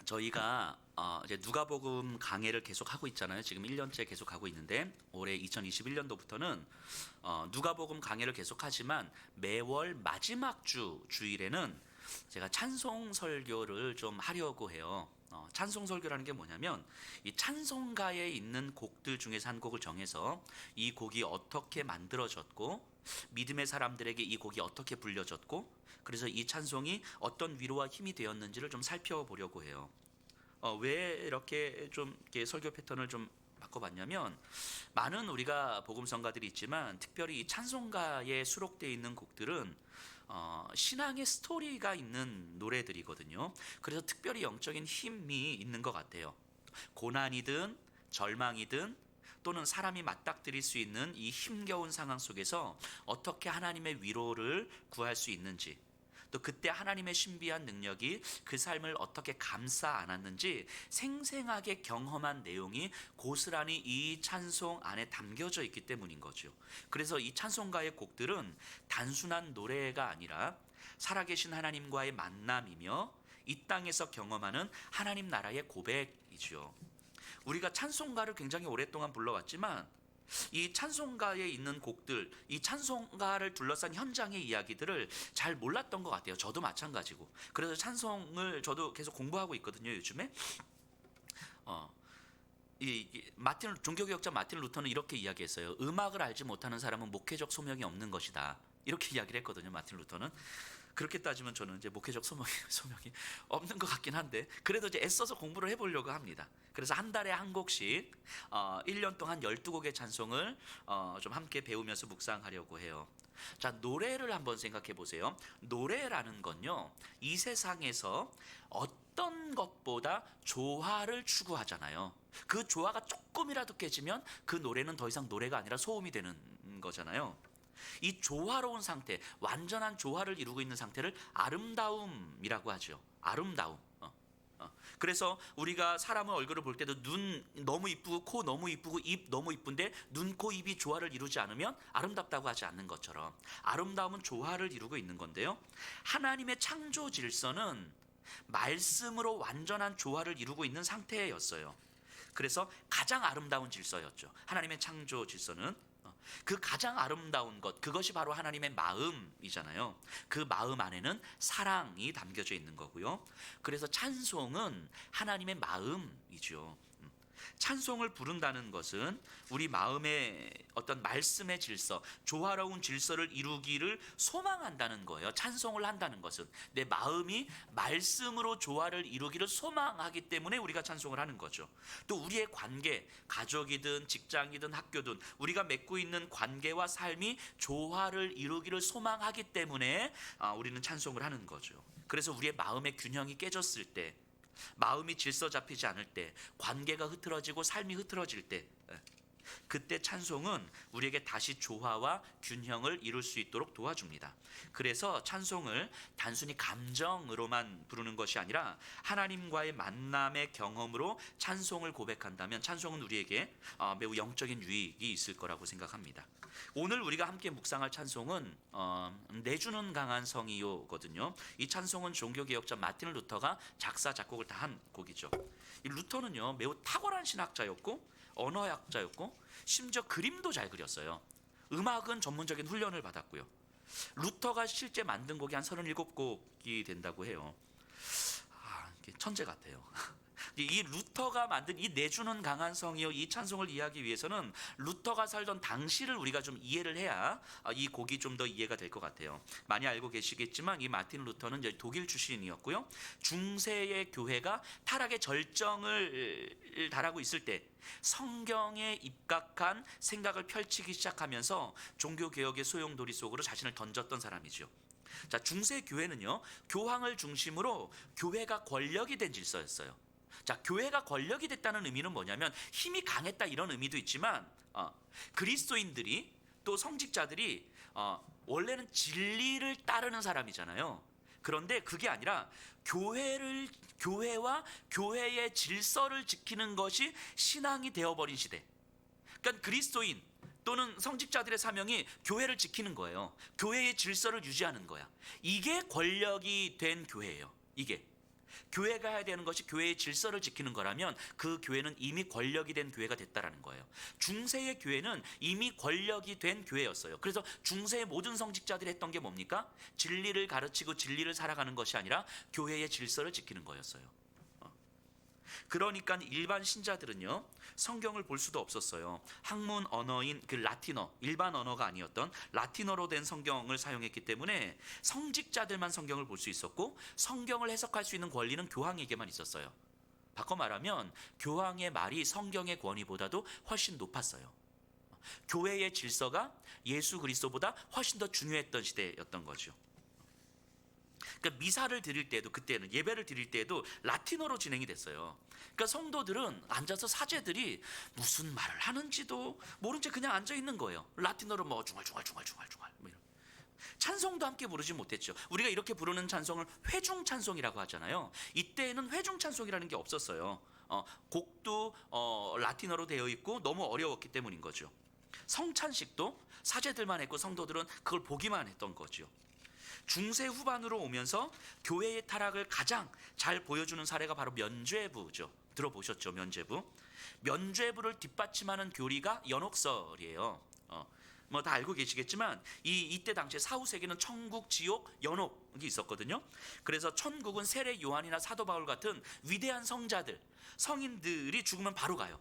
저희가 이제 누가복음 강해를 계속 하고 있잖아요. 지금 1년째 계속 하고 있는데 올해 2021년도부터는 누가복음 강해를 계속하지만 매월 마지막 주일에는 제가 찬송 설교를 좀 하려고 해요. 찬송 설교라는 게 뭐냐면 이 찬송가에 있는 곡들 중에서 한 곡을 정해서 이 곡이 어떻게 만들어졌고 믿음의 사람들에게 이 곡이 어떻게 불려졌고 그래서 이 찬송이 어떤 위로와 힘이 되었는지를 좀 살펴보려고 해요. 왜 이렇게 좀 이렇게 설교 패턴을 좀 바꿔봤냐면 많은 우리가 복음성가들이 있지만 특별히 이 찬송가에 수록되어 있는 곡들은 신앙의 스토리가 있는 노래들이거든요. 그래서 특별히 영적인 힘이 있는 것 같아요. 고난이든 절망이든 또는 사람이 맞닥뜨릴 수 있는 이 힘겨운 상황 속에서 어떻게 하나님의 위로를 구할 수 있는지, 또 그때 하나님의 신비한 능력이 그 삶을 어떻게 감싸 안았는지 생생하게 경험한 내용이 고스란히 이 찬송 안에 담겨져 있기 때문인 거죠. 그래서 이 찬송가의 곡들은 단순한 노래가 아니라 살아계신 하나님과의 만남이며 이 땅에서 경험하는 하나님 나라의 고백이죠. 우리가 찬송가를 굉장히 오랫동안 불러왔지만 이 찬송가에 있는 곡들, 이 찬송가를 둘러싼 현장의 이야기들을 잘 몰랐던 것 같아요. 저도 마찬가지고. 그래서 찬송을 저도 계속 공부하고 있거든요, 요즘에. 어, 마틴 종교개혁자 마틴 루터는 이렇게 이야기했어요. 음악을 알지 못하는 사람은 목회적 소명이 없는 것이다. 이렇게 이야기를 했거든요, 마틴 루터는. 그렇게 따지면 저는 이제 목회적 소명이 없는 것 같긴 한데 그래도 이제 애써서 공부를 해보려고 합니다. 그래서 한 달에 한 곡씩 1년 동안 12곡의 찬송을 좀 함께 배우면서 묵상하려고 해요. 자, 노래를 한번 생각해 보세요. 노래라는 건요, 이 세상에서 어떤 것보다 조화를 추구하잖아요. 그 조화가 조금이라도 깨지면 그 노래는 더 이상 노래가 아니라 소음이 되는 거잖아요. 이 조화로운 상태, 완전한 조화를 이루고 있는 상태를 아름다움이라고 하죠. 아름다움. 그래서 우리가 사람의 얼굴을 볼 때도 눈 너무 이쁘고 코 너무 이쁘고 입 너무 이쁜데 눈, 코, 입이 조화를 이루지 않으면 아름답다고 하지 않는 것처럼 아름다움은 조화를 이루고 있는 건데요. 하나님의 창조 질서는 말씀으로 완전한 조화를 이루고 있는 상태였어요. 그래서 가장 아름다운 질서였죠. 하나님의 창조 질서는 그 가장 아름다운 것, 그것이 바로 하나님의 마음이잖아요. 그 마음 안에는 사랑이 담겨져 있는 거고요. 그래서 찬송은 하나님의 마음이죠. 찬송을 부른다는 것은 우리 마음의 어떤 말씀의 질서, 조화로운 질서를 이루기를 소망한다는 거예요. 찬송을 한다는 것은 내 마음이 말씀으로 조화를 이루기를 소망하기 때문에 우리가 찬송을 하는 거죠. 또 우리의 관계, 가족이든 직장이든 학교든 우리가 맺고 있는 관계와 삶이 조화를 이루기를 소망하기 때문에 우리는 찬송을 하는 거죠. 그래서 우리의 마음의 균형이 깨졌을 때, 마음이 질서 잡히지 않을 때, 관계가 흐트러지고 삶이 흐트러질 때, 그때 찬송은 우리에게 다시 조화와 균형을 이룰 수 있도록 도와줍니다. 그래서 찬송을 단순히 감정으로만 부르는 것이 아니라 하나님과의 만남의 경험으로 찬송을 고백한다면 찬송은 우리에게 매우 영적인 유익이 있을 거라고 생각합니다. 오늘 우리가 함께 묵상할 찬송은 내주는 강한 성이요거든요. 이 찬송은 종교개혁자 마틴 루터가 작사 작곡을 다 한 곡이죠. 이 루터는요, 매우 탁월한 신학자였고 언어학자였고 심지어 그림도 잘 그렸어요. 음악은 전문적인 훈련을 받았고요. 루터가 실제 만든 곡이 한 37곡이 된다고 해요. 천재 같아요. 이 루터가 만든 이 내주는 강한 성이요, 이 찬송을 이해하기 위해서는 루터가 살던 당시를 우리가 좀 이해를 해야 이 곡이 좀 더 이해가 될 것 같아요. 많이 알고 계시겠지만 이 마틴 루터는 이제 독일 출신이었고요. 중세의 교회가 타락의 절정을 달하고 있을 때 성경에 입각한 생각을 펼치기 시작하면서 종교개혁의 소용돌이 속으로 자신을 던졌던 사람이죠. 자, 중세 교회는요, 교황을 중심으로 교회가 권력이 된 질서였어요. 자, 교회가 권력이 됐다는 의미는 뭐냐면 힘이 강했다 이런 의미도 있지만 그리스도인들이 또 성직자들이 원래는 진리를 따르는 사람이잖아요. 그런데 그게 아니라 교회와 교회의 질서를 지키는 것이 신앙이 되어버린 시대. 그러니까 그리스도인 또는 성직자들의 사명이 교회를 지키는 거예요. 교회의 질서를 유지하는 거야. 이게 권력이 된 교회예요. 이게. 교회가 해야 되는 것이 교회의 질서를 지키는 거라면 그 교회는 이미 권력이 된 교회가 됐다라는 거예요. 중세의 교회는 이미 권력이 된 교회였어요. 그래서 중세의 모든 성직자들이 했던 게 뭡니까? 진리를 가르치고 진리를 살아가는 것이 아니라 교회의 질서를 지키는 거였어요. 그러니까 일반 신자들은요, 성경을 볼 수도 없었어요. 학문 언어인 그 라틴어, 일반 언어가 아니었던 라틴어로 된 성경을 사용했기 때문에 성직자들만 성경을 볼 수 있었고, 성경을 해석할 수 있는 권리는 교황에게만 있었어요. 바꿔 말하면 교황의 말이 성경의 권위보다도 훨씬 높았어요. 교회의 질서가 예수 그리스도보다 훨씬 더 중요했던 시대였던 거죠. 그러니까 미사를 드릴 때도, 그때는 예배를 드릴 때도 라틴어로 진행이 됐어요. 그러니까 성도들은 앉아서 사제들이 무슨 말을 하는지도 모른 채 그냥 앉아 있는 거예요. 라틴어로 뭐 중얼중얼 뭐 이런. 찬송도 함께 부르지 못했죠. 우리가 이렇게 부르는 찬송을 회중 찬송이라고 하잖아요. 이때에는 회중 찬송이라는 게 없었어요. 곡도 라틴어로 되어 있고 너무 어려웠기 때문인 거죠. 성찬식도 사제들만 했고 성도들은 그걸 보기만 했던 거죠. 중세 후반으로 오면서 교회의 타락을 가장 잘 보여주는 사례가 바로 면죄부죠. 들어보셨죠? 면죄부를 뒷받침하는 교리가 연옥설이에요. 뭐 다 알고 계시겠지만 이때 당시에 사후 세계는 천국, 지옥, 연옥이 있었거든요. 그래서 천국은 세례 요한이나 사도 바울 같은 위대한 성자들, 성인들이 죽으면 바로 가요.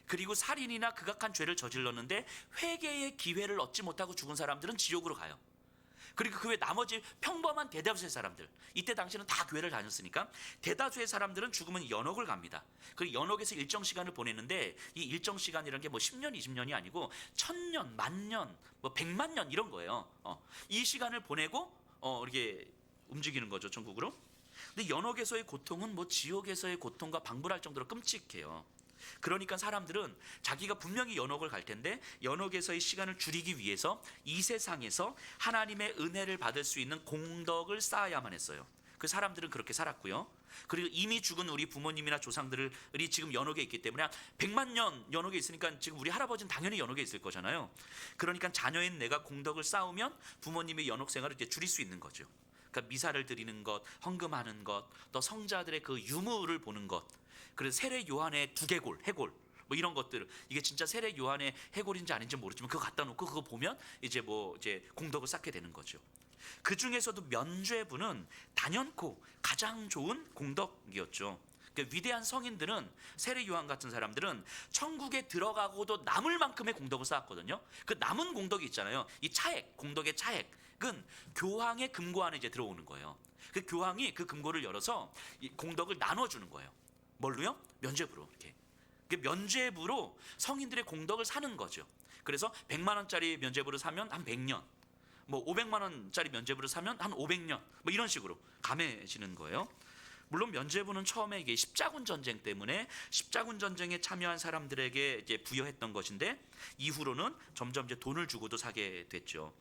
그리고 살인이나 극악한 죄를 저질렀는데 회개의 기회를 얻지 못하고 죽은 사람들은 지옥으로 가요. 그리고 그 외 나머지 평범한 대다수의 사람들, 이때 당시에는 다 교회를 다녔으니까 대다수의 사람들은 죽으면 연옥을 갑니다. 그리고 연옥에서 일정 시간을 보냈는데 이 일정 시간이라는 게 뭐 10년, 20년이 아니고 1000년, 10,000년, 뭐 100만 년 이런 거예요. 이 시간을 보내고 이렇게 움직이는 거죠, 천국으로. 근데 연옥에서의 고통은 뭐 지옥에서의 고통과 방불할 정도로 끔찍해요. 그러니까 사람들은 자기가 분명히 연옥을 갈 텐데 연옥에서의 시간을 줄이기 위해서 이 세상에서 하나님의 은혜를 받을 수 있는 공덕을 쌓아야만 했어요. 그 사람들은 그렇게 살았고요. 그리고 이미 죽은 우리 부모님이나 조상들이 지금 연옥에 있기 때문에 100만 년 연옥에 있으니까 지금 우리 할아버지는 당연히 연옥에 있을 거잖아요. 그러니까 자녀인 내가 공덕을 쌓으면 부모님의 연옥 생활을 이제 줄일 수 있는 거죠. 그러니까 미사를 드리는 것, 헌금하는 것, 또 성자들의 그 유무를 보는 것, 그래서 세례 요한의 두개골, 해골 뭐 이런 것들, 이게 진짜 세례 요한의 해골인지 아닌지 모르지만 그거 갖다 놓고 그거 보면 이제 공덕을 쌓게 되는 거죠. 그 중에서도 면죄부는 단연코 가장 좋은 공덕이었죠. 그러니까 위대한 성인들은, 세례 요한 같은 사람들은 천국에 들어가고도 남을 만큼의 공덕을 쌓았거든요. 그 남은 공덕이 있잖아요. 이 차액, 공덕의 차액은 교황의 금고 안에 이제 들어오는 거예요. 그 교황이 그 금고를 열어서 이 공덕을 나눠주는 거예요. 뭘로요? 면죄부로. 이렇게 면죄부로 성인들의 공덕을 사는 거죠. 그래서 100만 원짜리 면죄부를 사면 한 100년, 뭐 500만 원짜리 면죄부를 사면 한 500년, 뭐 이런 식으로 감해지는 거예요. 물론 면죄부는 처음에 이게 십자군 전쟁 때문에 십자군 전쟁에 참여한 사람들에게 이제 부여했던 것인데 이후로는 점점 이제 돈을 주고도 사게 됐죠.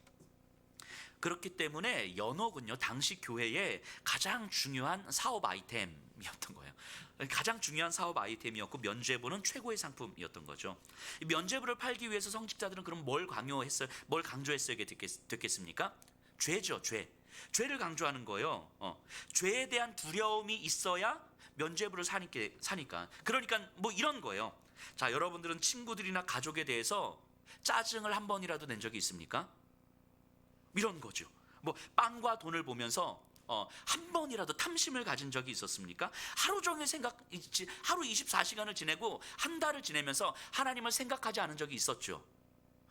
그렇기 때문에 연옥은요, 당시 교회의 가장 중요한 사업 아이템이었던 거예요. 가장 중요한 사업 아이템이었고 면죄부는 최고의 상품이었던 거죠. 이 면죄부를 팔기 위해서 성직자들은 그럼 뭘 강조했어야 됐겠습니까? 죄죠, 죄. 죄를 강조하는 거예요. 죄에 대한 두려움이 있어야 면죄부를 사니까. 그러니까 뭐 이런 거예요. 자, 여러분들은 친구들이나 가족에 대해서 짜증을 한 번이라도 낸 적이 있습니까? 이런 거죠. 뭐 빵과 돈을 보면서 한 번이라도 탐심을 가진 적이 있었습니까? 하루 종일 하루 24시간을 지내고 한 달을 지내면서 하나님을 생각하지 않은 적이 있었죠.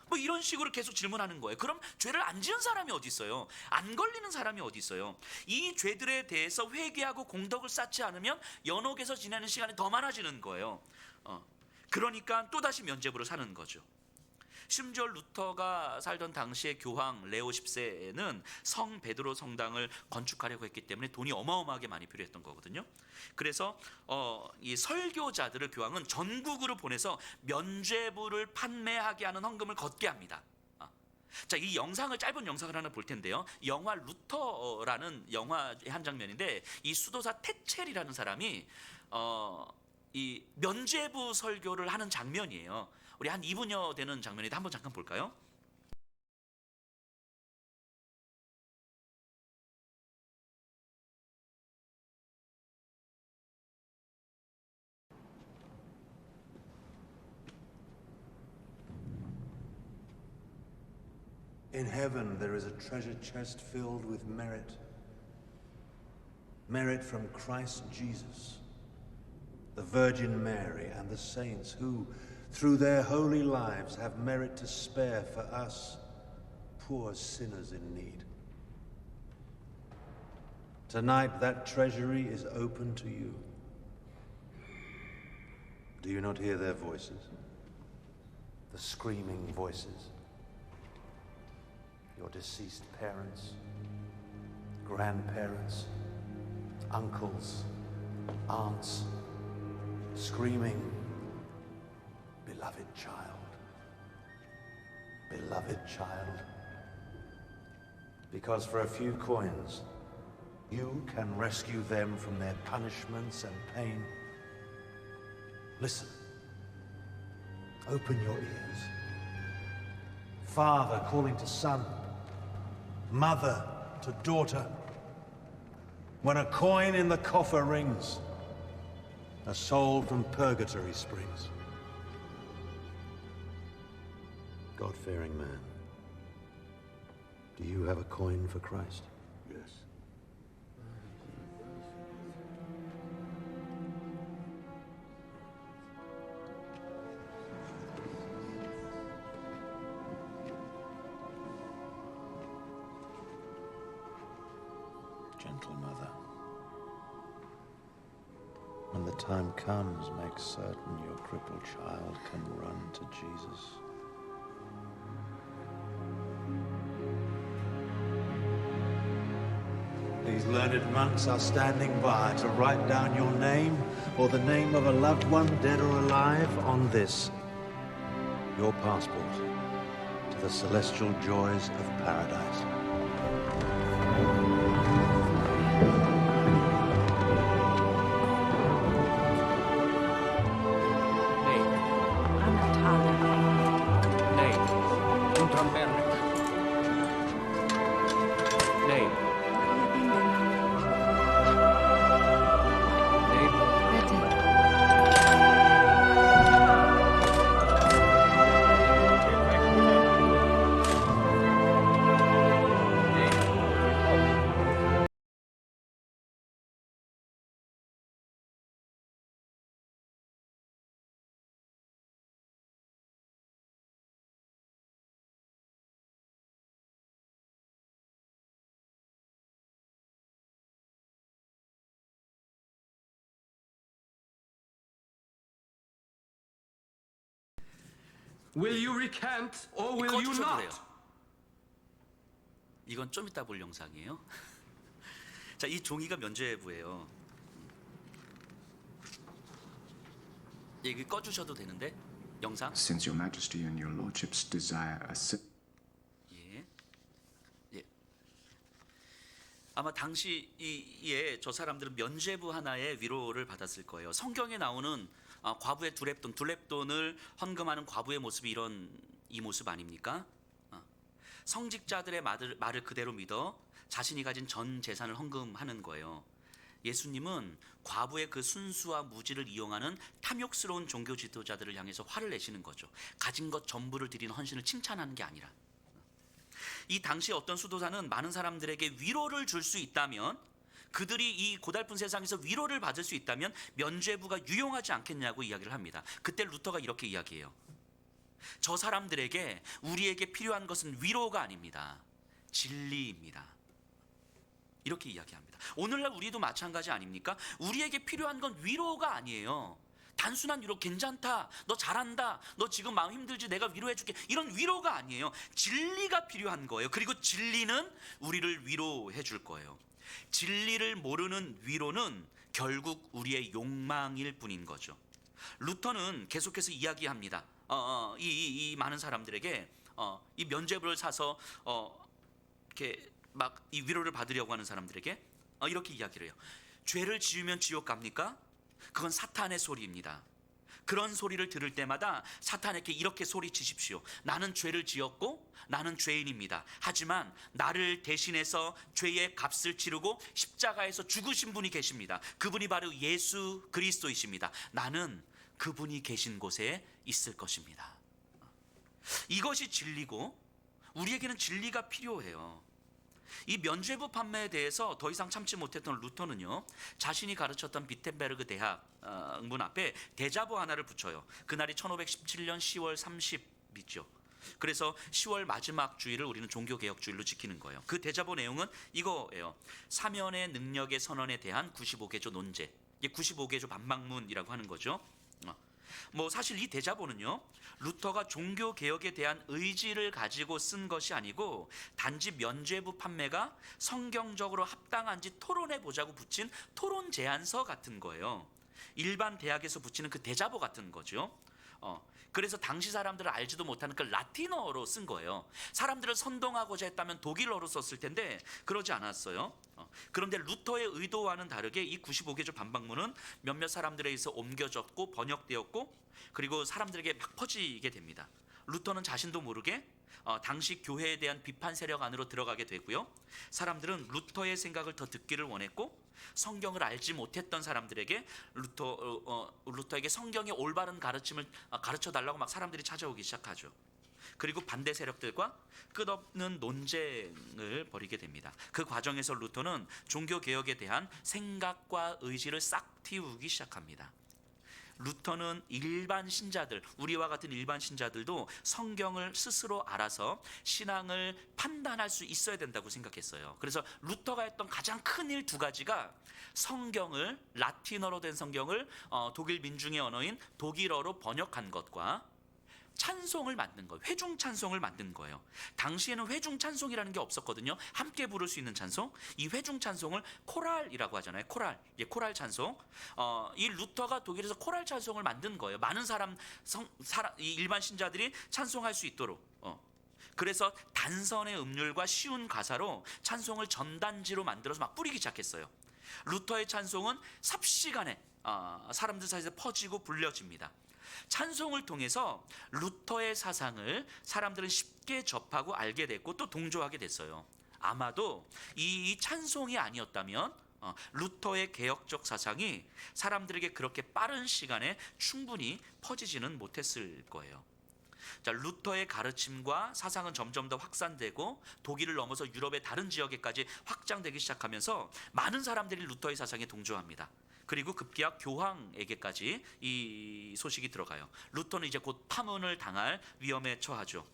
뭐 이런 식으로 계속 질문하는 거예요. 그럼 죄를 안 지은 사람이 어디 있어요? 안 걸리는 사람이 어디 있어요? 이 죄들에 대해서 회개하고 공덕을 쌓지 않으면 연옥에서 지내는 시간이 더 많아지는 거예요. 그러니까 또다시 면죄부로 사는 거죠. 심지어 루터가 살던 당시의 교황 레오 10세는 성 베드로 성당을 건축하려고 했기 때문에 돈이 어마어마하게 많이 필요했던 거거든요. 그래서 이 설교자들을 교황은 전국으로 보내서 면죄부를 판매하게 하는 헌금을 걷게 합니다. 자, 이 짧은 영상을 하나 볼 텐데요. 영화 루터라는 영화의 한 장면인데 이 수도사 테첼이라는 사람이 이 면죄부 설교를 하는 장면이에요. 우리 한 2분여 되는 장면인데 한번 잠깐 볼까요? In heaven there is a treasure chest filled with merit. Merit from Christ Jesus, the Virgin Mary, and the saints who, through their holy lives, have merit to spare for us, poor sinners in need. Tonight that treasury is open to you. Do you not hear their voices? The screaming voices. Your deceased parents, grandparents, uncles, aunts, screaming, beloved child, beloved child. Because for a few coins, you can rescue them from their punishments and pain. Listen. Open your ears. Father calling to son, mother to daughter. When a coin in the coffer rings, a soul from purgatory springs. God-fearing man, do you have a coin for Christ? Yes. Gentle mother, when the time comes, make certain your crippled child can run to Jesus. These learned monks are standing by to write down your name or the name of a loved one, dead or alive, on this, your passport to the celestial joys of paradise. Will you recant or will you 꺼주셔도 돼요. not? 이건 좀 이따 볼 영상이에요. 자, 이 종이가 면죄부예요. 이거 꺼주셔도 되는데 영상. Since your majesty and your lordships desire a 예. 예. 아마 당시에 저 사람들은 면죄부 하나의 위로를 받았을 거예요. 성경에 나오는 과부의 두렙돈을 헌금하는 과부의 모습이 이 모습 아닙니까? 성직자들의 말을 그대로 믿어 자신이 가진 전 재산을 헌금하는 거예요. 예수님은 과부의 그 순수와 무지를 이용하는 탐욕스러운 종교 지도자들을 향해서 화를 내시는 거죠. 가진 것 전부를 드리는 헌신을 칭찬하는 게 아니라. 이 당시 어떤 수도사는 많은 사람들에게 위로를 줄 수 있다면, 그들이 이 고달픈 세상에서 위로를 받을 수 있다면 면죄부가 유용하지 않겠냐고 이야기를 합니다. 그때 루터가 이렇게 이야기해요. 저 사람들에게 우리에게 필요한 것은 위로가 아닙니다. 진리입니다. 이렇게 이야기합니다. 오늘날 우리도 마찬가지 아닙니까? 우리에게 필요한 건 위로가 아니에요. 단순한 위로, 괜찮다, 너 잘한다, 너 지금 마음 힘들지, 내가 위로해줄게, 이런 위로가 아니에요. 진리가 필요한 거예요. 그리고 진리는 우리를 위로해 줄 거예요. 진리를 모르는 위로는 결국 우리의 욕망일 뿐인 거죠. 루터는 계속해서 이야기합니다. 이 많은 사람들에게 이 면죄부를 사서 이렇게 막 이 위로를 받으려고 하는 사람들에게 이렇게 이야기를 해요. 죄를 지으면 지옥 갑니까? 그건 사탄의 소리입니다. 그런 소리를 들을 때마다 사탄에게 이렇게 소리치십시오. 나는 죄를 지었고 나는 죄인입니다. 하지만 나를 대신해서 죄의 값을 치르고 십자가에서 죽으신 분이 계십니다. 그분이 바로 예수 그리스도이십니다. 나는 그분이 계신 곳에 있을 것입니다. 이것이 진리고 우리에게는 진리가 필요해요. 이 면죄부 판매에 대해서 더 이상 참지 못했던 루터는요, 자신이 가르쳤던 비텐베르그 대학 문 앞에 대자보 하나를 붙여요. 그날이 1517년 10월 30이죠. 그래서 10월 마지막 주일을 우리는 종교개혁주일로 지키는 거예요. 그 대자보 내용은 이거예요. 사면의 능력의 선언에 대한 95개조 논제. 이게 95개조 반박문이라고 하는 거죠. 뭐 사실 이 대자보는요, 루터가 종교 개혁에 대한 의지를 가지고 쓴 것이 아니고 단지 면죄부 판매가 성경적으로 합당한지 토론해 보자고 붙인 토론 제안서 같은 거예요. 일반 대학에서 붙이는 그 대자보 같은 거죠. 그래서 당시 사람들은 알지도 못하는 그 라틴어로 쓴 거예요. 사람들을 선동하고자 했다면 독일어로 썼을 텐데 그러지 않았어요. 그런데 루터의 의도와는 다르게 이 95개조 반박문은 몇몇 사람들에 의해서 옮겨졌고 번역되었고 그리고 사람들에게 막 퍼지게 됩니다. 루터는 자신도 모르게 당시 교회에 대한 비판 세력 안으로 들어가게 되고요. 사람들은 루터의 생각을 더 듣기를 원했고 성경을 알지 못했던 사람들에게 루터에게 성경의 올바른 가르침을 가르쳐 달라고 막 사람들이 찾아오기 시작하죠. 그리고 반대 세력들과 끝없는 논쟁을 벌이게 됩니다. 그 과정에서 루터는 종교 개혁에 대한 생각과 의지를 싹 틔우기 시작합니다. 루터는 일반 신자들, 우리와 같은 일반 신자들도 성경을 스스로 알아서 신앙을 판단할 수 있어야 된다고 생각했어요. 그래서 루터가 했던 가장 큰 일 두 가지가 성경을, 라틴어로 된 성경을 독일 민중의 언어인 독일어로 번역한 것과 찬송을 만든 거예요. 회중 찬송을 만든 거예요. 당시에는 회중 찬송이라는 게 없었거든요. 함께 부를 수 있는 찬송. 이 회중 찬송을 코랄이라고 하잖아요. 코랄. 코랄 찬송. 이 루터가 독일에서 코랄 찬송을 만든 거예요. 많은 이 일반 신자들이 찬송할 수 있도록. 그래서 단선의 음률과 쉬운 가사로 찬송을 전단지로 만들어서 막 뿌리기 시작했어요. 루터의 찬송은 삽시간에 사람들 사이에서 퍼지고 불려집니다. 찬송을 통해서 루터의 사상을 사람들은 쉽게 접하고 알게 됐고 또 동조하게 됐어요. 아마도 이 찬송이 아니었다면 루터의 개혁적 사상이 사람들에게 그렇게 빠른 시간에 충분히 퍼지지는 못했을 거예요. 자, 루터의 가르침과 사상은 점점 더 확산되고 독일을 넘어서 유럽의 다른 지역에까지 확장되기 시작하면서 많은 사람들이 루터의 사상에 동조합니다. 그리고 급기야 교황에게까지 이 소식이 들어가요. 루터는 이제 곧 파문을 당할 위험에 처하죠.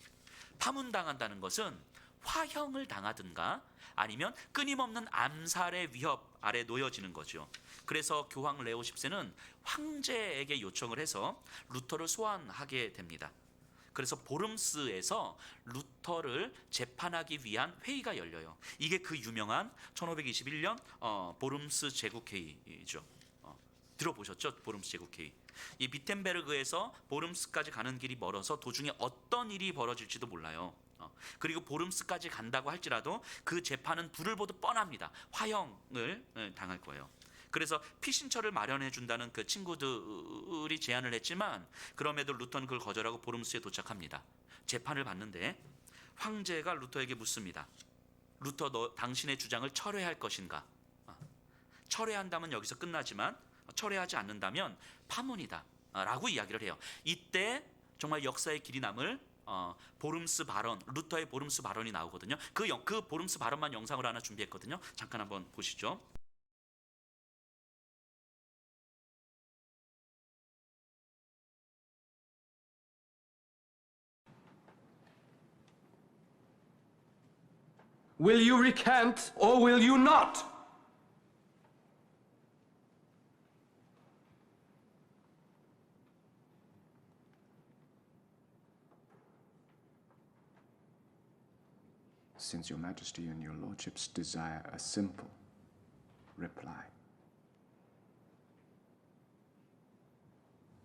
파문당한다는 것은 화형을 당하든가 아니면 끊임없는 암살의 위협 아래 놓여지는 거죠. 그래서 교황 레오 10세는 황제에게 요청을 해서 루터를 소환하게 됩니다. 그래서 보름스에서 루터를 재판하기 위한 회의가 열려요. 이게 그 유명한 1521년 보름스 제국회의죠. 들어보셨죠? 보름스 제국회의. 이 비텐베르그에서 보름스까지 가는 길이 멀어서 도중에 어떤 일이 벌어질지도 몰라요. 그리고 보름스까지 간다고 할지라도 그 재판은 불을 보듯 뻔합니다. 화형을 당할 거예요. 그래서 피신처를 마련해 준다는 그 친구들이 제안을 했지만 그럼에도 루터는 그걸 거절하고 보름스에 도착합니다. 재판을 받는데 황제가 루터에게 묻습니다. 루터, 너 당신의 주장을 철회할 것인가? 철회한다면 여기서 끝나지만 철회하지 않는다면 파문이다 라고 이야기를 해요. 이때 정말 역사의 길이 남을 보름스 발언, 루터의 보름스 발언이 나오거든요. 그 보름스 발언만 영상으로 하나 준비했거든요. 잠깐 한번 보시죠. Will you recant or will you not? Since your majesty and your lordships desire a simple reply,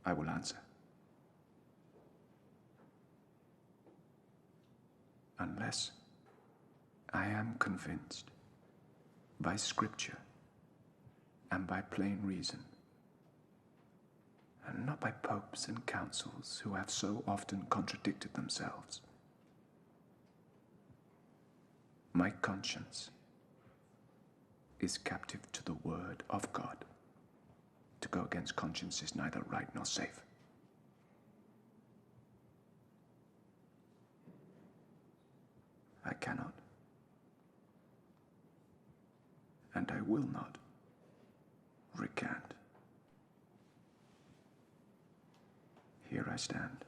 I will answer. Unless I am convinced by scripture and by plain reason, and not by popes and councils who have so often contradicted themselves. My conscience is captive to the word of God. To go against conscience is neither right nor safe. I cannot. And I will not recant. Here I stand.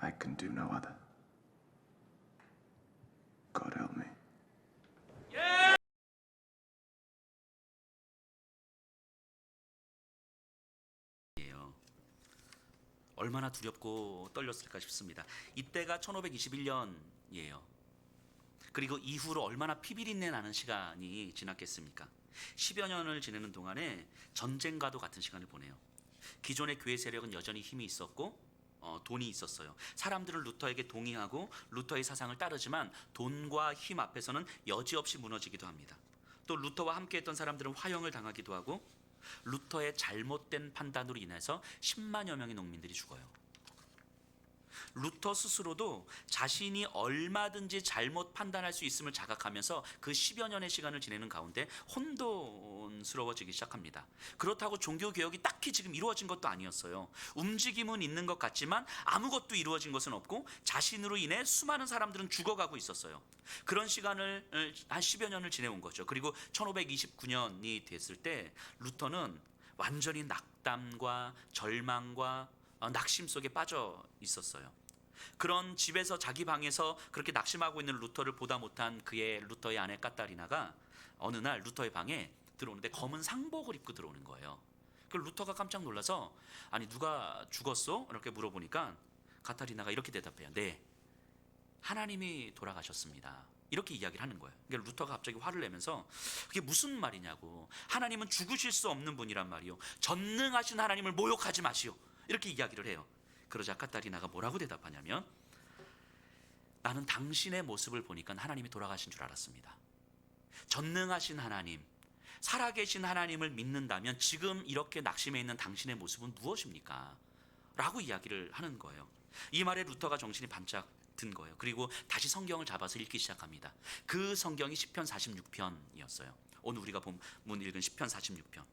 I can do no other. God help me. 얼마나 두렵고 떨렸을까 싶습니다. 이때가 1521년이에요. 그리고 이후로 얼마나 피비린내 나는 시간이 지났겠습니까? 10여 년을 지내는 동안에 전쟁과도 같은 시간을 보내요. 기존의 교회 세력은 여전히 힘이 있었고 돈이 있었어요. 사람들은 루터에게 동의하고 루터의 사상을 따르지만 돈과 힘 앞에서는 여지없이 무너지기도 합니다. 또 루터와 함께했던 사람들은 화형을 당하기도 하고 루터의 잘못된 판단으로 인해서 10만여 명의 농민들이 죽어요. 루터 스스로도 자신이 얼마든지 잘못 판단할 수 있음을 자각하면서 그 10여 년의 시간을 지내는 가운데 혼돈스러워지기 시작합니다. 그렇다고 종교개혁이 딱히 지금 이루어진 것도 아니었어요. 움직임은 있는 것 같지만 아무것도 이루어진 것은 없고 자신으로 인해 수많은 사람들은 죽어가고 있었어요. 그런 시간을 한 10여 년을 지내온 거죠. 그리고 1529년이 됐을 때 루터는 완전히 낙담과 절망과 낙심 속에 빠져 있었어요. 그런 집에서 자기 방에서 그렇게 낙심하고 있는 루터를 보다 못한 루터의 아내 까타리나가 어느 날 루터의 방에 들어오는데 검은 상복을 입고 들어오는 거예요. 그 루터가 깜짝 놀라서 아니 누가 죽었어? 이렇게 물어보니까 카타리나가 이렇게 대답해요. 네, 하나님이 돌아가셨습니다. 이렇게 이야기를 하는 거예요. 그러니까 루터가 갑자기 화를 내면서 그게 무슨 말이냐고. 하나님은 죽으실 수 없는 분이란 말이요. 전능하신 하나님을 모욕하지 마시오. 이렇게 이야기를 해요. 그러자 카타리나가 뭐라고 대답하냐면 나는 당신의 모습을 보니까 하나님이 돌아가신 줄 알았습니다. 전능하신 하나님, 살아계신 하나님을 믿는다면 지금 이렇게 낙심해 있는 당신의 모습은 무엇입니까? 라고 이야기를 하는 거예요. 이 말에 루터가 정신이 반짝 든 거예요. 그리고 다시 성경을 잡아서 읽기 시작합니다. 그 성경이 시편 46편이었어요. 오늘 우리가 본 읽은 시편 46편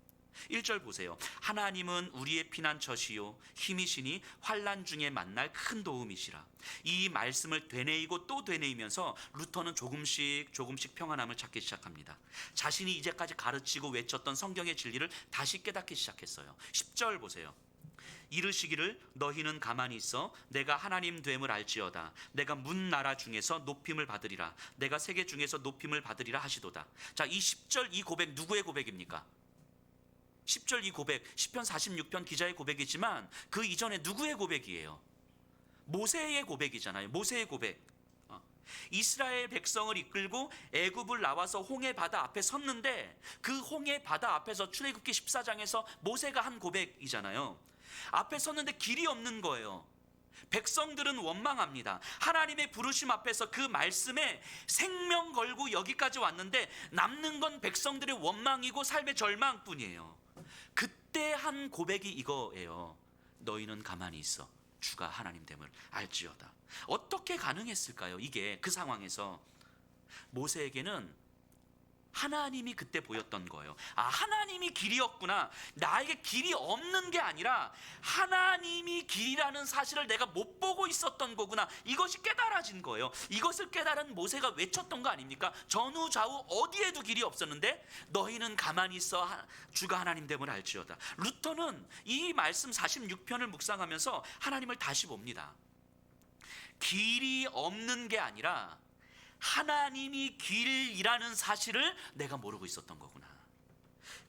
1절 보세요. 하나님은 우리의 피난처시요 힘이시니 환난 중에 만날 큰 도움이시라. 이 말씀을 되뇌이고 또 되뇌이면서 루터는 조금씩 평안함을 찾기 시작합니다. 자신이 이제까지 가르치고 외쳤던 성경의 진리를 다시 깨닫기 시작했어요. 10절 보세요. 이르시기를 너희는 가만히 있어 내가 하나님 됨을 알지어다. 내가 문 나라 중에서 높임을 받으리라. 내가 세계 중에서 높임을 받으리라 하시도다. 자, 이 10절 이 고백 누구의 고백입니까? 10절 이 고백 시편 46편 기자의 고백이지만 그 이전에 누구의 고백이에요? 모세의 고백이잖아요. 모세의 고백. 이스라엘 백성을 이끌고 애굽을 나와서 홍해 바다 앞에 섰는데 그 홍해 바다 앞에서 출애굽기 14장에서 모세가 한 고백이잖아요. 앞에 섰는데 길이 없는 거예요. 백성들은 원망합니다. 하나님의 부르심 앞에서 그 말씀에 생명 걸고 여기까지 왔는데 남는 건 백성들의 원망이고 삶의 절망뿐이에요. 그때 한 고백이 이거예요. 너희는 가만히 있어 주가 하나님 됨을 알지어다. 어떻게 가능했을까요? 이게 그 상황에서 모세에게는 하나님이 그때 보였던 거예요. 아, 하나님이 길이었구나. 나에게 길이 없는 게 아니라 하나님이 길이라는 사실을 내가 못 보고 있었던 거구나. 이것이 깨달아진 거예요. 이것을 깨달은 모세가 외쳤던 거 아닙니까? 전후 좌우 어디에도 길이 없었는데 너희는 가만히 있어 주가 하나님 됨을 알지어다. 루터는 이 말씀 46편을 묵상하면서 하나님을 다시 봅니다. 길이 없는 게 아니라 하나님이 길이라는 사실을 내가 모르고 있었던 거구나.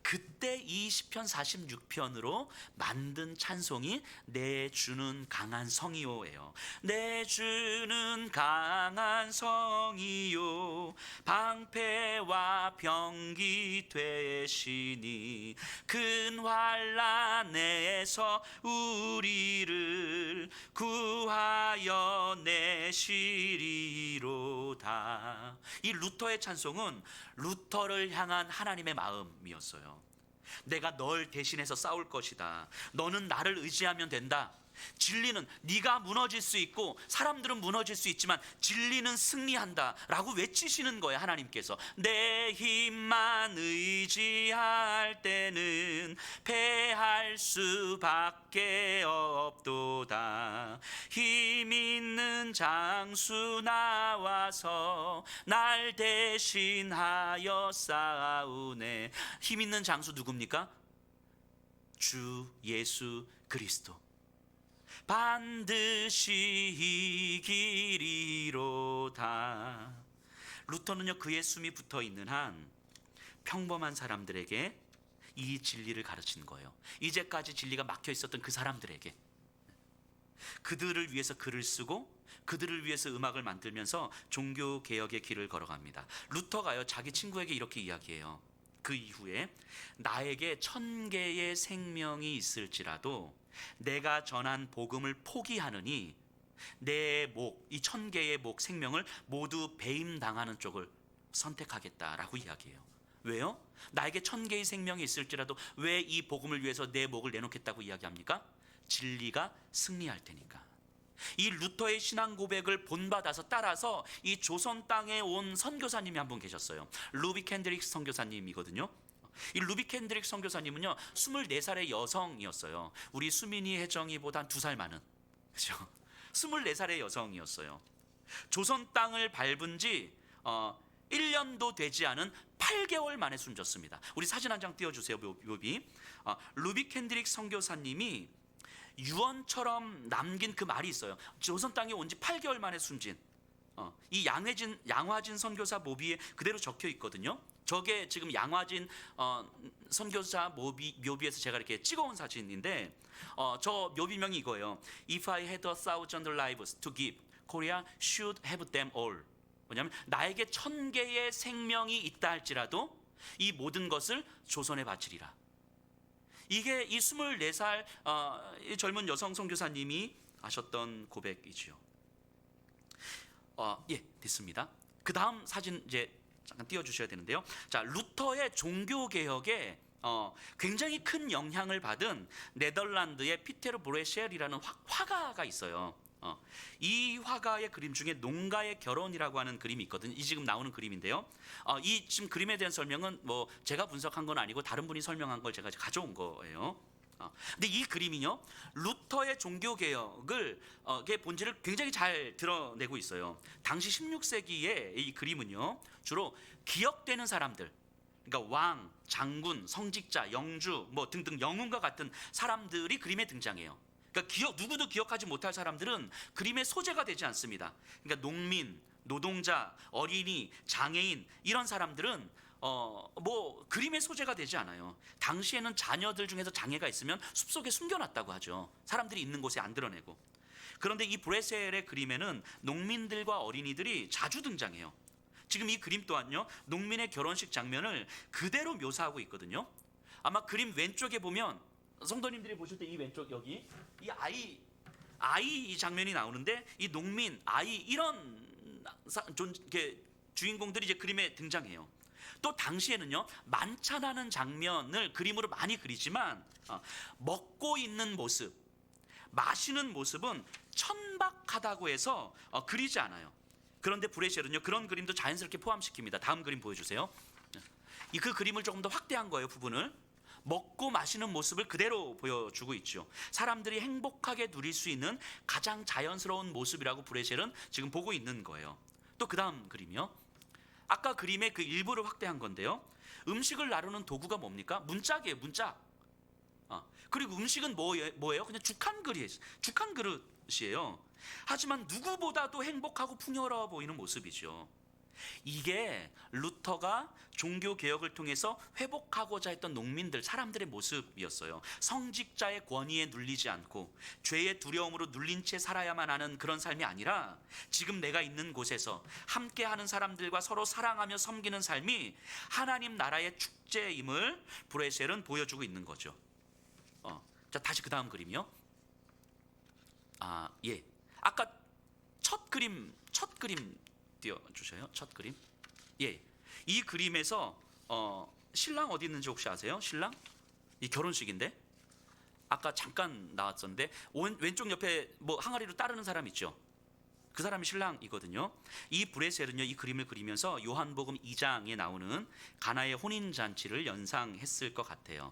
그때 이 시편 46편으로 만든 찬송이 내 주는 강한 성이요예요. 내 주는 강한 성이요 방패와 병기 되시니 큰 환난에서 우리를 구하여 내시리로다. 이 루터의 찬송은 루터를 향한 하나님의 마음이었어요. 내가 널 대신해서 싸울 것이다. 너는 나를 의지하면 된다. 진리는 네가 무너질 수 있고 사람들은 무너질 수 있지만 진리는 승리한다 라고 외치시는 거예요. 하나님께서 내 힘만 의지할 때는 패할 수밖에 없도다. 힘 있는 장수 나와서 날 대신하여 싸우네. 힘 있는 장수 누굽니까? 주 예수 그리스도. 반드시 이기리로다. 루터는요, 그의 숨이 붙어 있는 한 평범한 사람들에게 이 진리를 가르친 거예요. 이제까지 진리가 막혀 있었던 그 사람들에게, 그들을 위해서 글을 쓰고 그들을 위해서 음악을 만들면서 종교 개혁의 길을 걸어갑니다. 루터가요, 자기 친구에게 이렇게 이야기해요. 그 이후에 나에게 1000개의 생명이 있을지라도 내가 전한 복음을 포기하느니 내 목, 이 1000개의 목 생명을 모두 배임당하는 쪽을 선택하겠다라고 이야기해요. 왜요? 나에게 1000개의 생명이 있을지라도 왜 이 복음을 위해서 내 목을 내놓겠다고 이야기합니까? 진리가 승리할 테니까. 이 루터의 신앙 고백을 본받아서 따라서 이 조선 땅에 온 선교사님이 한 분 계셨어요. 루비 캔드릭스 선교사님이거든요. 이 루비 캔드릭스 선교사님은요 24살의 여성이었어요. 우리 수민이 혜정이보다 2살 많은, 그렇죠? 24살의 여성이었어요. 조선 땅을 밟은 지 1년도 되지 않은 8개월 만에 숨졌습니다. 우리 사진 한 장 띄워주세요. 묘비. 루비 캔드릭스 선교사님이 유언처럼 남긴 그 말이 있어요. 조선 땅에 온 지 8개월 만에 숨진 이 양화진 선교사 묘비에 그대로 적혀 있거든요. 저게 지금 양화진 선교사 묘비에서 제가 이렇게 찍어온 사진인데 저 묘비명이 이거예요. If I had 1,000 lives to give, Korea should have them all. 뭐냐면 나에게 1000개의 생명이 있다 할지라도 이 모든 것을 조선에 바치리라. 이게 이 24살 이 젊은 여성 선교사님이 하셨던 고백이지요. 예, 됐습니다. 그 다음 사진 이제 잠깐 띄워주셔야 되는데요. 자, 루터의 종교 개혁에 굉장히 큰 영향을 받은 네덜란드의 피테르 브레쉘이라는 화가가 있어요. 이 화가의 그림 중에 농가의 결혼이라고 하는 그림이 있거든요. 이 지금 나오는 그림인데요. 이 지금 그림에 대한 설명은 뭐 제가 분석한 건 아니고 다른 분이 설명한 걸 제가 가져온 거예요. 근데 이 그림이요, 루터의 종교 개혁을 본질을 굉장히 잘 드러내고 있어요. 당시 16세기의 이 그림은요, 주로 기억되는 사람들, 그러니까 왕, 장군, 성직자, 영주, 뭐 등등 영웅과 같은 사람들이 그림에 등장해요. 그러니까 누구도 기억하지 못할 사람들은 그림의 소재가 되지 않습니다. 그러니까 농민, 노동자, 어린이, 장애인 이런 사람들은 뭐 그림의 소재가 되지 않아요. 당시에는 자녀들 중에서 장애가 있으면 숲속에 숨겨놨다고 하죠. 사람들이 있는 곳에 안 드러내고. 그런데 이 브레셀의 그림에는 농민들과 어린이들이 자주 등장해요. 지금 이 그림 또한요, 농민의 결혼식 장면을 그대로 묘사하고 있거든요. 아마 그림 왼쪽에 보면 성도님들이 보실 때 이 왼쪽 여기 이 아이 장면이 나오는데 이 농민, 아이 이런 주인공들이 이제 그림에 등장해요. 또 당시에는요, 만찬하는 장면을 그림으로 많이 그리지만 먹고 있는 모습, 마시는 모습은 천박하다고 해서 그리지 않아요. 그런데 브레쉘은요, 그런 그림도 자연스럽게 포함시킵니다. 다음 그림 보여주세요. 그 그림을 조금 더 확대한 거예요. 부분을 먹고 마시는 모습을 그대로 보여주고 있죠. 사람들이 행복하게 누릴 수 있는 가장 자연스러운 모습이라고 브레쉘은 지금 보고 있는 거예요. 또 그 다음 그림이요, 아까 그림의 그 일부를 확대한 건데요, 음식을 나르는 도구가 뭡니까? 문짝이에요. 문짝. 그리고 음식은 뭐예요? 그냥 죽한 그릇이에요. 하지만 누구보다도 행복하고 풍요로워 보이는 모습이죠. 이게 루터가 종교 개혁을 통해서 회복하고자 했던 농민들, 사람들의 모습이었어요. 성직자의 권위에 눌리지 않고 죄의 두려움으로 눌린 채 살아야만 하는 그런 삶이 아니라 지금 내가 있는 곳에서 함께하는 사람들과 서로 사랑하며 섬기는 삶이 하나님 나라의 축제임을 브레쉘은 보여주고 있는 거죠. 자, 다시 그 다음 그림이요. 예. 아까 첫 그림 띄워주셔요. 첫 그림. 예. 이 그림에서 신랑 어디 있는지 혹시 아세요? 신랑? 이 결혼식인데 아까 잠깐 나왔었는데 왼쪽 옆에 뭐 항아리로 따르는 사람 있죠. 그 사람이 신랑이거든요. 이 브레셀은요, 이 그림을 그리면서 요한복음 2장에 나오는 가나의 혼인 잔치를 연상했을 것 같아요.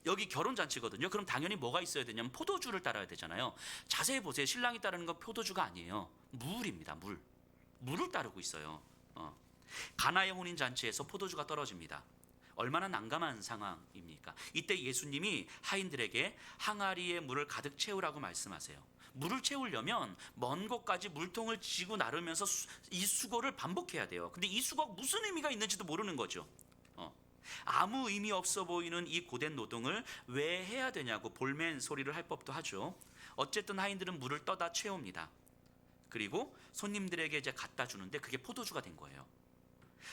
여기 결혼 잔치거든요. 그럼 당연히 뭐가 있어야 되냐면 포도주를 따라야 되잖아요. 자세히 보세요. 신랑이 따르는 건 포도주가 아니에요. 물입니다. 물을 따르고 있어요. 가나의 혼인 잔치에서 포도주가 떨어집니다. 얼마나 난감한 상황입니까? 이때 예수님이 하인들에게 항아리에 물을 가득 채우라고 말씀하세요. 물을 채우려면 먼 곳까지 물통을 지고 나르면서 이 수고를 반복해야 돼요. 근데 이 수고가 무슨 의미가 있는지도 모르는 거죠. 아무 의미 없어 보이는 이 고된 노동을 왜 해야 되냐고 볼멘 소리를 할 법도 하죠. 어쨌든 하인들은 물을 떠다 채웁니다. 그리고 손님들에게 이제 갖다 주는데 그게 포도주가 된 거예요.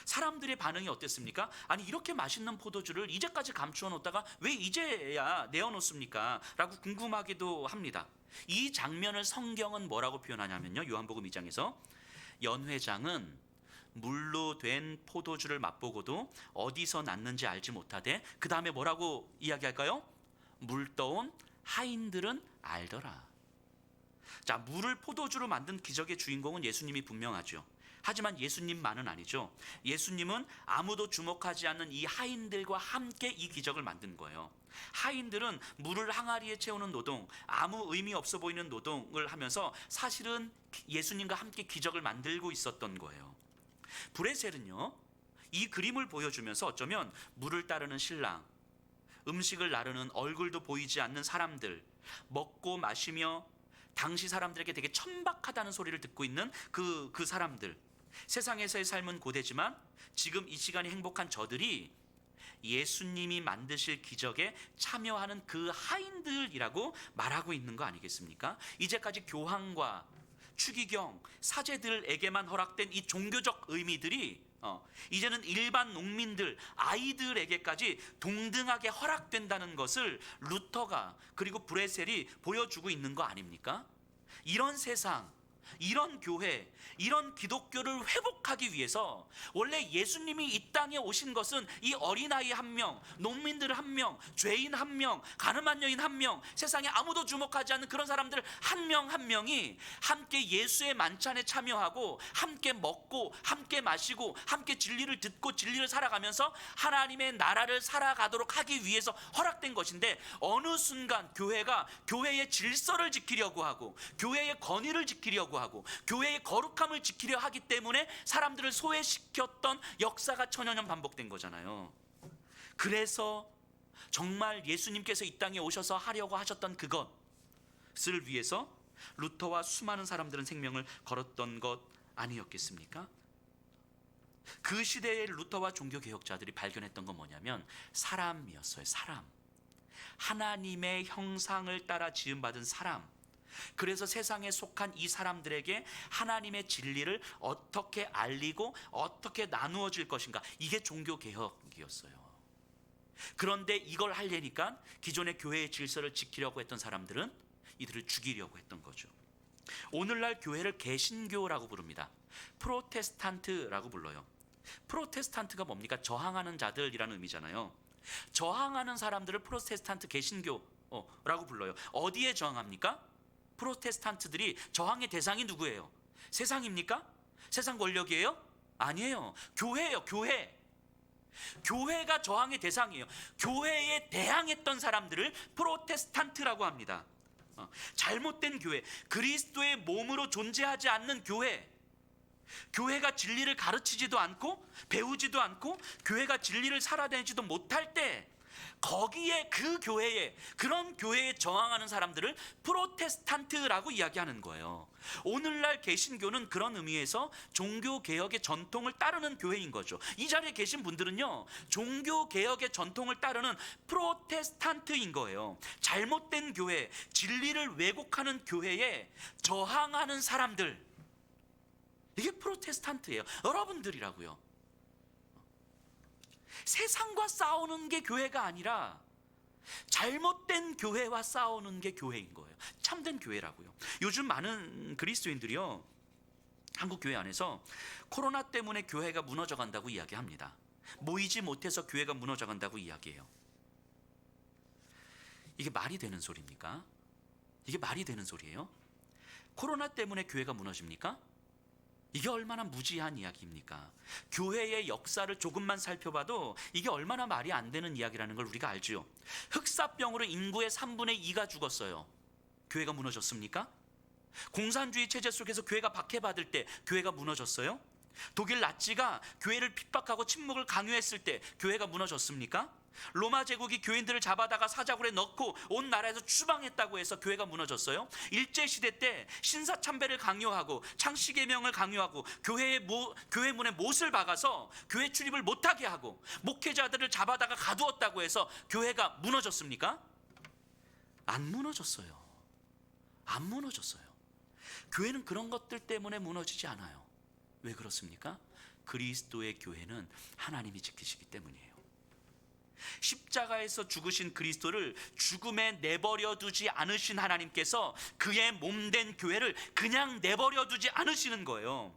사람들의 반응이 어땠습니까? 아니, 이렇게 맛있는 포도주를 이제까지 감추어 놓다가 왜 이제야 내어놓습니까? 라고 궁금하기도 합니다. 이 장면을 성경은 뭐라고 표현하냐면요, 요한복음 2장에서 연회장은 물로 된 포도주를 맛보고도 어디서 났는지 알지 못하되, 그 다음에 뭐라고 이야기할까요? 물 떠온 하인들은 알더라. 자, 물을 포도주로 만든 기적의 주인공은 예수님이 분명하죠. 하지만 예수님만은 아니죠. 예수님은 아무도 주목하지 않는 이 하인들과 함께 이 기적을 만든 거예요. 하인들은 물을 항아리에 채우는 노동, 아무 의미 없어 보이는 노동을 하면서 사실은 예수님과 함께 기적을 만들고 있었던 거예요. 브레셀은요, 이 그림을 보여주면서 어쩌면 물을 따르는 신랑, 음식을 나르는 얼굴도 보이지 않는 사람들, 먹고 마시며 당시 사람들에게 되게 천박하다는 소리를 듣고 있는 그 사람들, 세상에서의 삶은 고되지만 지금 이 시간이 행복한 저들이 예수님이 만드실 기적에 참여하는 그 하인들이라고 말하고 있는 거 아니겠습니까? 이제까지 교황과 추기경, 사제들에게만 허락된 이 종교적 의미들이 이제는 일반 농민들, 아이들에게까지 동등하게 허락된다는 것을 루터가 그리고 브레셀이 보여주고 있는 거 아닙니까? 이런 세상, 이런 교회, 이런 기독교를 회복하기 위해서 원래 예수님이 이 땅에 오신 것은 이 어린아이 한 명, 농민들 한 명, 죄인 한 명, 가늠한 여인 한 명, 세상에 아무도 주목하지 않는 그런 사람들 한 명 한 명이 함께 예수의 만찬에 참여하고 함께 먹고 함께 마시고 함께 진리를 듣고 진리를 살아가면서 하나님의 나라를 살아가도록 하기 위해서 허락된 것인데, 어느 순간 교회가 교회의 질서를 지키려고 하고 교회의 권위를 지키려고 하고 교회의 거룩함을 지키려 하기 때문에 사람들을 소외시켰던 역사가 천여 년 반복된 거잖아요. 그래서 정말 예수님께서 이 땅에 오셔서 하려고 하셨던 그것을 위해서 루터와 수많은 사람들은 생명을 걸었던 것 아니었겠습니까? 그 시대의 루터와 종교개혁자들이 발견했던 건 뭐냐면 사람이었어요. 사람, 하나님의 형상을 따라 지음받은 사람. 그래서 세상에 속한 이 사람들에게 하나님의 진리를 어떻게 알리고 어떻게 나누어 줄 것인가, 이게 종교개혁이었어요. 그런데 이걸 하려니까 기존의 교회의 질서를 지키려고 했던 사람들은 이들을 죽이려고 했던 거죠. 오늘날 교회를 개신교라고 부릅니다. 프로테스탄트라고 불러요. 프로테스탄트가 뭡니까? 저항하는 자들이라는 의미잖아요. 저항하는 사람들을 프로테스탄트 개신교라고 불러요. 어디에 저항합니까? 프로테스탄트들이 저항의 대상이 누구예요? 세상입니까? 세상 권력이에요? 아니에요. 교회예요. 교회. 교회가 저항의 대상이에요. 교회에 대항했던 사람들을 프로테스탄트라고 합니다. 잘못된 교회, 그리스도의 몸으로 존재하지 않는 교회, 교회가 진리를 가르치지도 않고 배우지도 않고 교회가 진리를 살아내지도 못할 때, 거기에 그 교회에, 그런 교회에 저항하는 사람들을 프로테스탄트라고 이야기하는 거예요. 오늘날 개신교는 그런 의미에서 종교개혁의 전통을 따르는 교회인 거죠. 이 자리에 계신 분들은요, 종교개혁의 전통을 따르는 프로테스탄트인 거예요. 잘못된 교회, 진리를 왜곡하는 교회에 저항하는 사람들, 이게 프로테스탄트예요. 여러분들이라고요. 세상과 싸우는 게 교회가 아니라 잘못된 교회와 싸우는 게 교회인 거예요. 참된 교회라고요. 요즘 많은 그리스도인들이요, 한국 교회 안에서 코로나 때문에 교회가 무너져 간다고 이야기합니다. 모이지 못해서 교회가 무너져 간다고 이야기해요. 이게 말이 되는 소리입니까? 이게 말이 되는 소리예요? 코로나 때문에 교회가 무너집니까? 이게 얼마나 무지한 이야기입니까? 교회의 역사를 조금만 살펴봐도 이게 얼마나 말이 안 되는 이야기라는 걸 우리가 알지요. 흑사병으로 인구의 3분의 2가 죽었어요. 교회가 무너졌습니까? 공산주의 체제 속에서 교회가 박해받을 때 교회가 무너졌어요? 독일 나치가 교회를 핍박하고 침묵을 강요했을 때 교회가 무너졌습니까? 로마 제국이 교인들을 잡아다가 사자굴에 넣고 온 나라에서 추방했다고 해서 교회가 무너졌어요? 일제시대 때 신사참배를 강요하고 창씨개명을 강요하고 교회 문에 못을 박아서 교회 출입을 못하게 하고 목회자들을 잡아다가 가두었다고 해서 교회가 무너졌습니까? 안 무너졌어요. 안 무너졌어요. 교회는 그런 것들 때문에 무너지지 않아요. 왜 그렇습니까? 그리스도의 교회는 하나님이 지키시기 때문이에요. 십자가에서 죽으신 그리스도를 죽음에 내버려 두지 않으신 하나님께서 그의 몸된 교회를 그냥 내버려 두지 않으시는 거예요.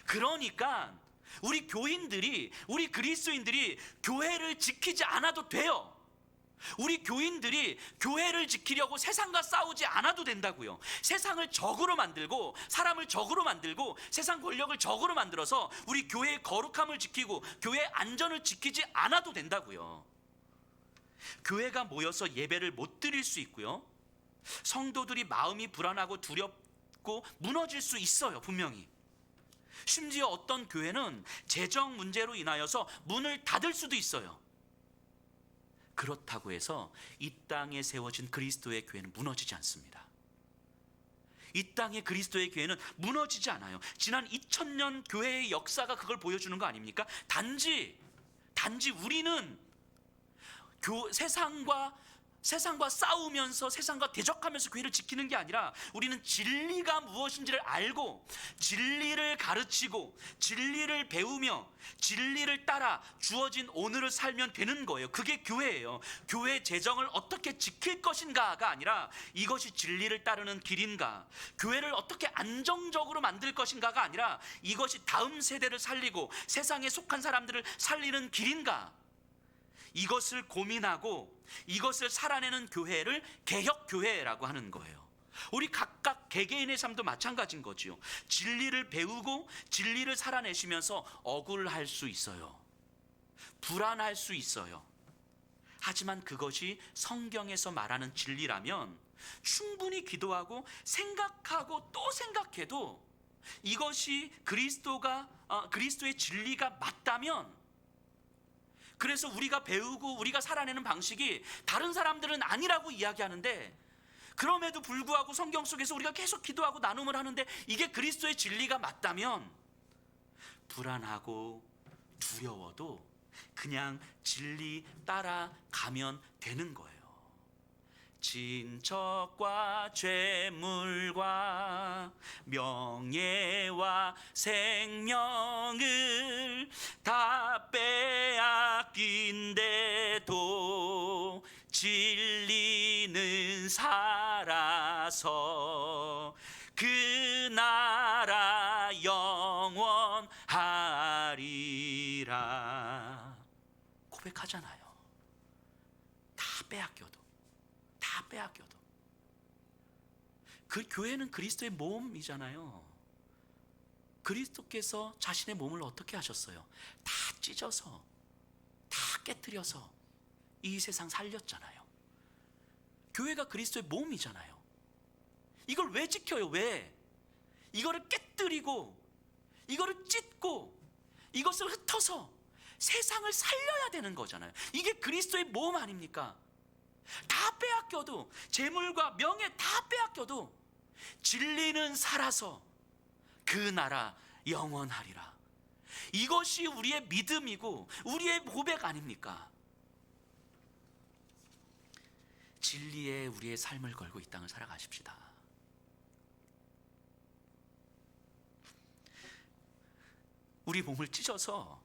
그러니까 우리 교인들이, 우리 그리스도인들이 교회를 지키지 않아도 돼요. 우리 교인들이 교회를 지키려고 세상과 싸우지 않아도 된다고요. 세상을 적으로 만들고 사람을 적으로 만들고 세상 권력을 적으로 만들어서 우리 교회의 거룩함을 지키고 교회의 안전을 지키지 않아도 된다고요. 교회가 모여서 예배를 못 드릴 수 있고요. 성도들이 마음이 불안하고 두렵고 무너질 수 있어요. 분명히. 심지어 어떤 교회는 재정 문제로 인하여서 문을 닫을 수도 있어요. 그렇다고 해서 이 땅에 세워진 그리스도의 교회는 무너지지 않습니다. 이 땅의 그리스도의 교회는 무너지지 않아요. 지난 2000년 교회의 역사가 그걸 보여주는 거 아닙니까? 단지 우리는 세상과 싸우면서 세상과 대적하면서 교회를 지키는 게 아니라 우리는 진리가 무엇인지를 알고 진리를 가르치고 진리를 배우며 진리를 따라 주어진 오늘을 살면 되는 거예요. 그게 교회예요. 교회 재정을 어떻게 지킬 것인가가 아니라 이것이 진리를 따르는 길인가, 교회를 어떻게 안정적으로 만들 것인가가 아니라 이것이 다음 세대를 살리고 세상에 속한 사람들을 살리는 길인가, 이것을 고민하고 이것을 살아내는 교회를 개혁교회라고 하는 거예요. 우리 각각 개개인의 삶도 마찬가지인 거지요. 진리를 배우고 진리를 살아내시면서 억울할 수 있어요. 불안할 수 있어요. 하지만 그것이 성경에서 말하는 진리라면 충분히 기도하고 생각하고 또 생각해도 이것이 그리스도의 진리가 맞다면, 그래서 우리가 배우고 우리가 살아내는 방식이 다른 사람들은 아니라고 이야기하는데 그럼에도 불구하고 성경 속에서 우리가 계속 기도하고 나눔을 하는데 이게 그리스도의 진리가 맞다면 불안하고 두려워도 그냥 진리 따라가면 되는 거예요. 친척과 재물과 명예와 생명을 다 빼앗긴데도 진리는 살아서 그 나라 영원하리라 고백하잖아요. 다 빼앗겨도 그 교회는 그리스도의 몸이잖아요. 그리스도께서 자신의 몸을 어떻게 하셨어요? 다 찢어서, 다 깨뜨려서 이 세상 살렸잖아요. 교회가 그리스도의 몸이잖아요. 이걸 왜 지켜요? 왜? 이거를 깨뜨리고 이거를 찢고 이것을 흩어서 세상을 살려야 되는 거잖아요. 이게 그리스도의 몸 아닙니까? 다 빼앗겨도, 재물과 명예 다 빼앗겨도 진리는 살아서 그 나라 영원하리라. 이것이 우리의 믿음이고 우리의 고백 아닙니까? 진리에 우리의 삶을 걸고 이 땅을 살아가십시다. 우리 몸을 찢어서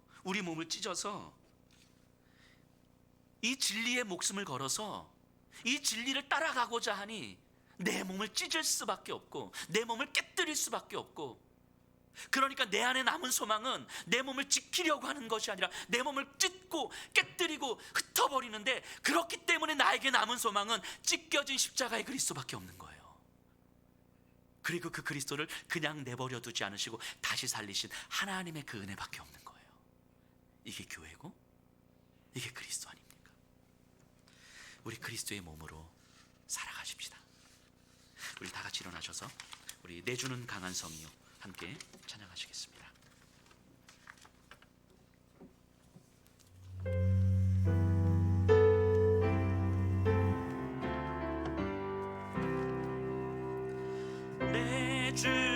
이 진리의 목숨을 걸어서 이 진리를 따라가고자 하니 내 몸을 찢을 수밖에 없고 내 몸을 깨뜨릴 수밖에 없고 그러니까 내 안에 남은 소망은 내 몸을 지키려고 하는 것이 아니라 내 몸을 찢고 깨뜨리고 흩어버리는데, 그렇기 때문에 나에게 남은 소망은 찢겨진 십자가의 그리스도밖에 없는 거예요. 그리고 그 그리스도를 그냥 내버려 두지 않으시고 다시 살리신 하나님의 그 은혜밖에 없는 거예요. 이게 교회고 이게 그리스도 아닙니까? 우리 그리스도의 몸으로 살아가십시다. 우리 다 같이 일어나셔서 우리 내주는 강한 성이요 함께 찬양하시겠습니다. 내주